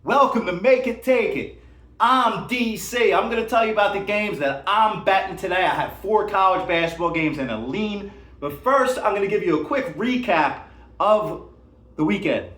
Welcome to Make It Take It. I'm DC. I'm going to tell you about the games that I'm betting today. I have 4 college basketball games and a lean. But first, I'm going to give you a quick recap of the weekend.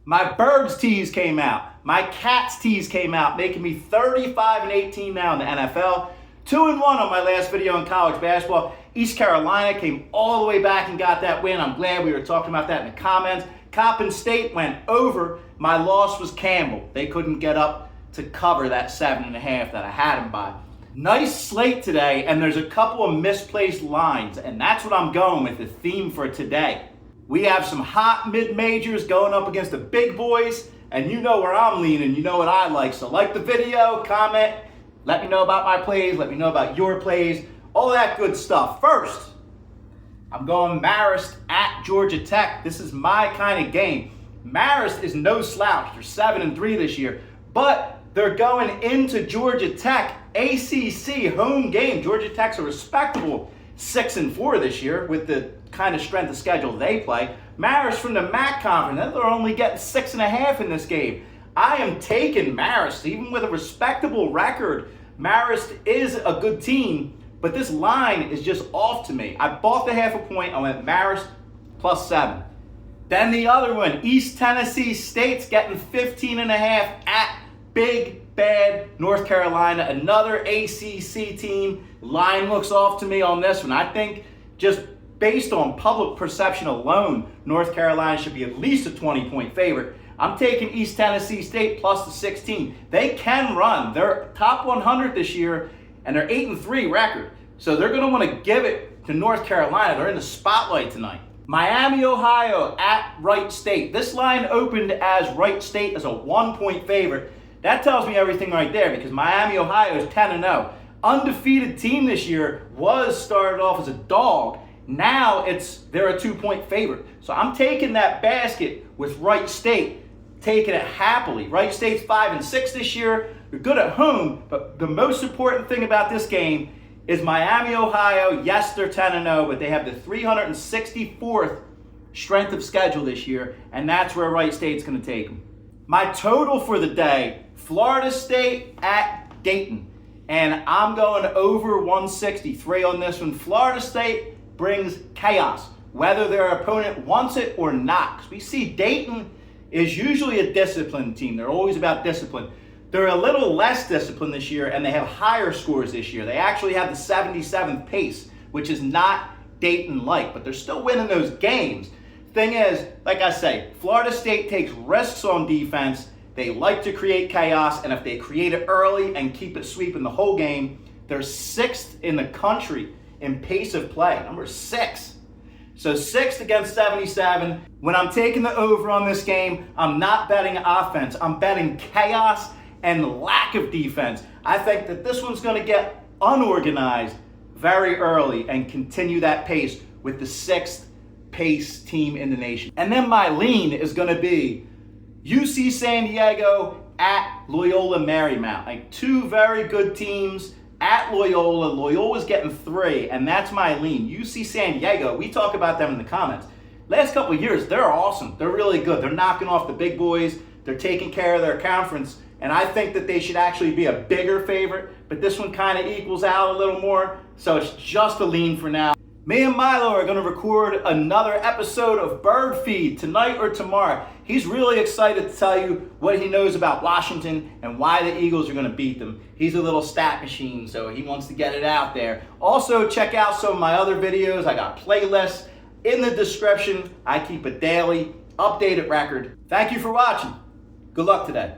My Birds tees came out. My Cats tees came out, making me 35-18 now in the NFL. 2-1 on my last video in college basketball. East Carolina came all the way back and got that win. I'm glad we were talking about that in the comments. Coppin State went over. My loss was Campbell. They couldn't get up to cover that 7.5 that I had them by. Nice slate today, and there's a couple of misplaced lines, and that's what I'm going with, the theme for today. We have some hot mid-majors going up against the big boys, and you know where I'm leaning, you know what I like. So like the video, comment, let me know about my plays, let me know about your plays, all that good stuff. First, I'm going Marist at Georgia Tech. This is my kind of game. Marist is no slouch. They're 7-3 this year, but they're going into Georgia Tech, ACC home game. Georgia Tech's a respectable 6-4 this year with the kind of strength of schedule they play. Marist from the MAC conference, they're only getting 6.5 in this game. I am taking Marist, even with a respectable record. Marist is a good team, but this line is just off to me. I bought the 0.5 point. I went Marist +7. Then the other one, East Tennessee State's getting 15.5 at Big Bad North Carolina. Another ACC team. Line looks off to me on this one. I think just based on public perception alone, North Carolina should be at least a 20-point favorite. I'm taking East Tennessee State plus the 16. They can run. They're top 100 this year, and they're 8-3 record. So they're going to want to give it to North Carolina. They're in the spotlight tonight. Miami, Ohio at Wright State. This line opened as Wright State as a 1-point favorite. That tells me everything right there because Miami, Ohio is 10-0. Undefeated team this year started off as a dog. Now they're a 2-point favorite. So I'm taking that basket with Wright State, taking it happily. Wright State's 5-6 this year. They're good at home, but the most important thing about this game is Miami, Ohio. Yes, they're 10-0, but they have the 364th strength of schedule this year, and that's where Wright State's going to take them. My total for the day, Florida State at Dayton, and I'm going over 163 on this one. Florida State brings chaos, whether their opponent wants it or not. 'Cause we see Dayton is usually a disciplined team. They're always about discipline. They're a little less disciplined this year, and they have higher scores this year. They actually have the 77th pace, which is not Dayton-like, but they're still winning those games. Thing is, like I say, Florida State takes risks on defense. They like to create chaos, and if they create it early and keep it sweeping the whole game, they're 6th in the country in pace of play, number 6. So 6th against 77. When I'm taking the over on this game, I'm not betting offense. I'm betting chaos and lack of defense. I think that this one's going to get unorganized very early and continue that pace with the 6th pace team in the nation. And then my lean is going to be UC San Diego at Loyola Marymount. Like 2 very good teams at Loyola. Loyola's getting 3, and that's my lean. UC San Diego, we talk about them in the comments. Last couple of years, they're awesome. They're really good. They're knocking off the big boys. They're taking care of their conference. And I think that they should actually be a bigger favorite, but this one kind of equals out a little more, so it's just a lean for now. Me and Milo are going to record another episode of Bird Feed tonight or tomorrow. He's really excited to tell you what he knows about Washington and why the Eagles are going to beat them. He's a little stat machine, so he wants to get it out there. Also, check out some of my other videos. I got playlists in the description. I keep a daily, updated record. Thank you for watching. Good luck today.